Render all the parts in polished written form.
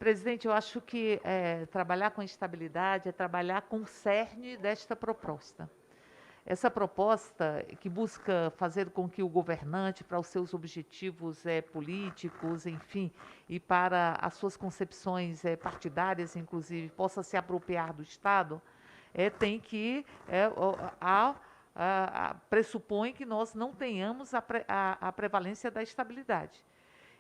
Presidente, eu acho que trabalhar com estabilidade é trabalhar com o cerne desta proposta. Essa proposta que busca fazer com que o governante, para os seus objetivos políticos, enfim, e para as suas concepções partidárias, inclusive, possa se apropriar do Estado, tem que pressupõe que nós não tenhamos a prevalência da estabilidade.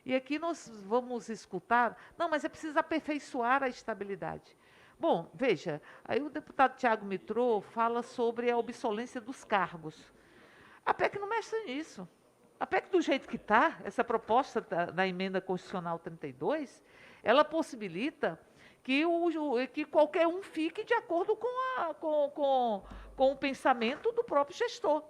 E aqui nós vamos escutar, não, mas é preciso aperfeiçoar a estabilidade. Bom, veja, aí o deputado Tiago Mitrô fala sobre a obsolência dos cargos. A PEC não mexe nisso. A PEC, do jeito que está, essa proposta da emenda constitucional 32, ela possibilita que qualquer um fique de acordo com o pensamento do próprio gestor.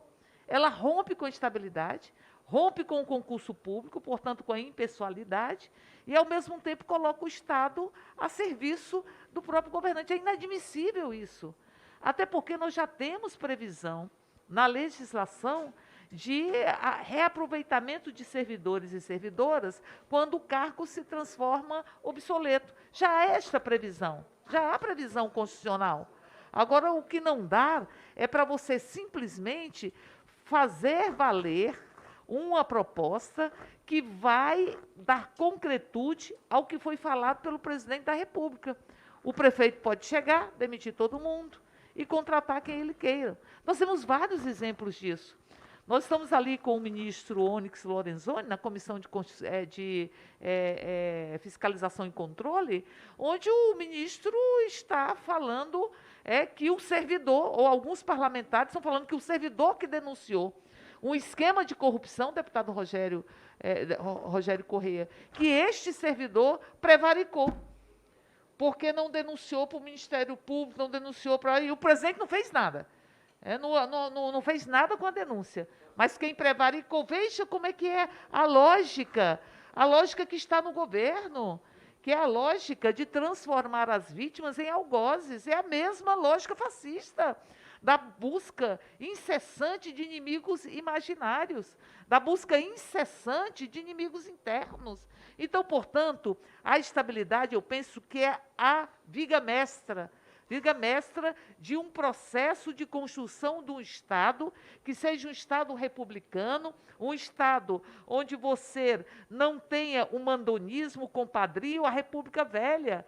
Ela rompe com a estabilidade, rompe com o concurso público, portanto, com a impessoalidade, e, ao mesmo tempo, coloca o Estado a serviço do próprio governante. É inadmissível isso. Até porque nós já temos previsão na legislação de reaproveitamento de servidores e servidoras quando o cargo se transforma obsoleto. Já há esta previsão, já há previsão constitucional. Agora, o que não dá é para você simplesmente fazer valer uma proposta que vai dar concretude ao que foi falado pelo presidente da República. O prefeito pode chegar, demitir todo mundo e contratar quem ele queira. Nós temos vários exemplos disso. Nós estamos ali com o ministro Onyx Lorenzoni, na Comissão de Fiscalização e Controle, onde o ministro está falando que o servidor, ou alguns parlamentares estão falando que o servidor que denunciou um esquema de corrupção, deputado Rogério Correia, que este servidor prevaricou, porque não denunciou para o Ministério Público, não denunciou para... E o presidente não fez nada. Não fez nada com a denúncia. Mas quem prevaricou, veja como é que é a lógica que está no governo, que é a lógica de transformar as vítimas em algozes. É a mesma lógica fascista, da busca incessante de inimigos imaginários, da busca incessante de inimigos internos. Então, portanto, a estabilidade, eu penso que é a viga mestra de um processo de construção de um Estado que seja um Estado republicano, um Estado onde você não tenha o mandonismo, o compadrio, a República Velha.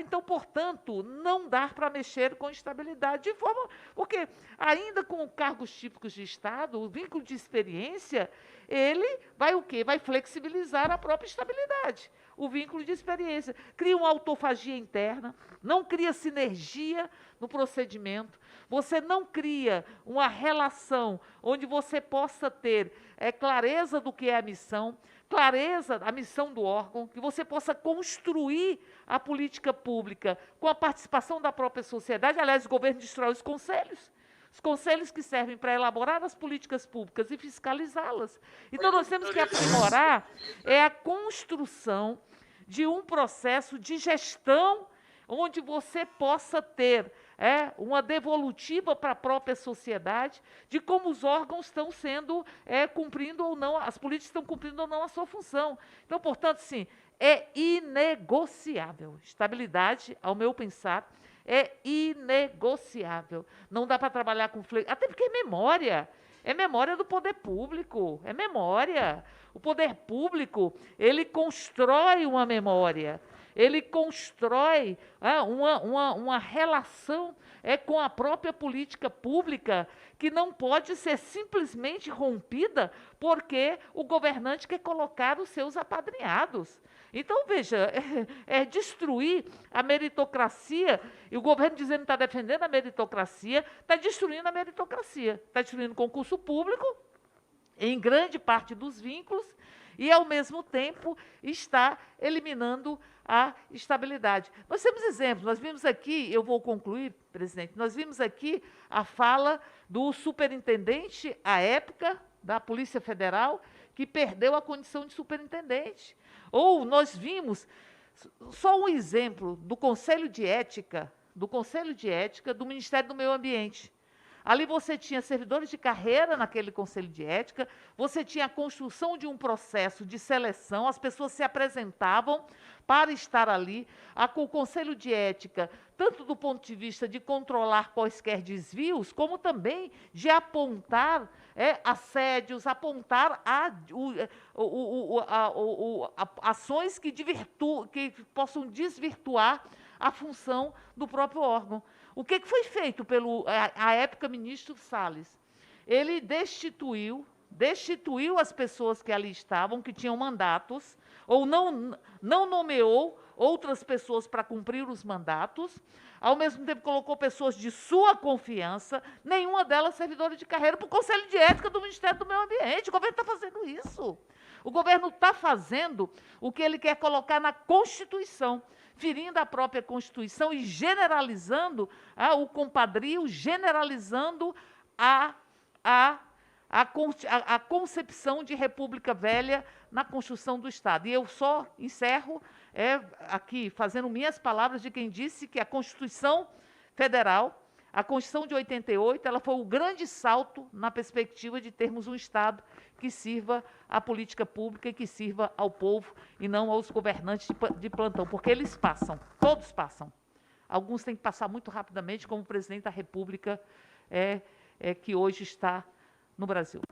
Então, portanto, não dá para mexer com estabilidade de forma... Porque, ainda com cargos típicos de Estado, o vínculo de experiência, ele vai o quê? Vai flexibilizar a própria estabilidade. O vínculo de experiência. Cria uma autofagia interna, não cria sinergia no procedimento, você não cria uma relação onde você possa ter clareza do que é a missão, clareza da missão do órgão, que você possa construir a política pública com a participação da própria sociedade. Aliás, o governo destrói os conselhos que servem para elaborar as políticas públicas e fiscalizá-las. Então, nós temos que aprimorar a construção de um processo de gestão onde você possa ter uma devolutiva para a própria sociedade de como os órgãos estão sendo cumprindo ou não, as políticas estão cumprindo ou não a sua função. Então, portanto, sim, é inegociável. Estabilidade, ao meu pensar, é inegociável. Não dá para trabalhar com... Até porque é memória do poder público, é memória. O poder público, ele constrói uma memória, ele constrói uma relação com a própria política pública que não pode ser simplesmente rompida porque o governante quer colocar os seus apadrinhados. Então, veja, destruir a meritocracia, e o governo dizendo que está defendendo a meritocracia, está destruindo a meritocracia, está destruindo o concurso público, em grande parte dos vínculos, e, ao mesmo tempo, está eliminando a estabilidade. Nós temos exemplos, nós vimos aqui, eu vou concluir, presidente, nós vimos aqui a fala do superintendente, à época, da Polícia Federal, que perdeu a condição de superintendente. Ou nós vimos, só um exemplo, do Conselho de Ética do Ministério do Meio Ambiente. Ali você tinha servidores de carreira naquele conselho de ética, você tinha a construção de um processo de seleção, as pessoas se apresentavam para estar ali. O conselho de ética, tanto do ponto de vista de controlar quaisquer desvios, como também de apontar assédios, apontar ações que possam desvirtuar a função do próprio órgão. O que foi feito pelo, à época, ministro Salles? Ele destituiu as pessoas que ali estavam, que tinham mandatos, ou não nomeou outras pessoas para cumprir os mandatos, ao mesmo tempo colocou pessoas de sua confiança, nenhuma delas servidora de carreira, para o Conselho de Ética do Ministério do Meio Ambiente. O governo está fazendo isso. O governo está fazendo o que ele quer colocar na Constituição, ferindo a própria Constituição e generalizando o compadrio, generalizando a concepção de República Velha na construção do Estado. E eu só encerro aqui fazendo minhas palavras de quem disse que a Constituição Federal, a Constituição de 88, ela foi o grande salto na perspectiva de termos um Estado que sirva à política pública e que sirva ao povo e não aos governantes de plantão, porque eles passam, todos passam. Alguns têm que passar muito rapidamente, como o presidente da República que hoje está no Brasil.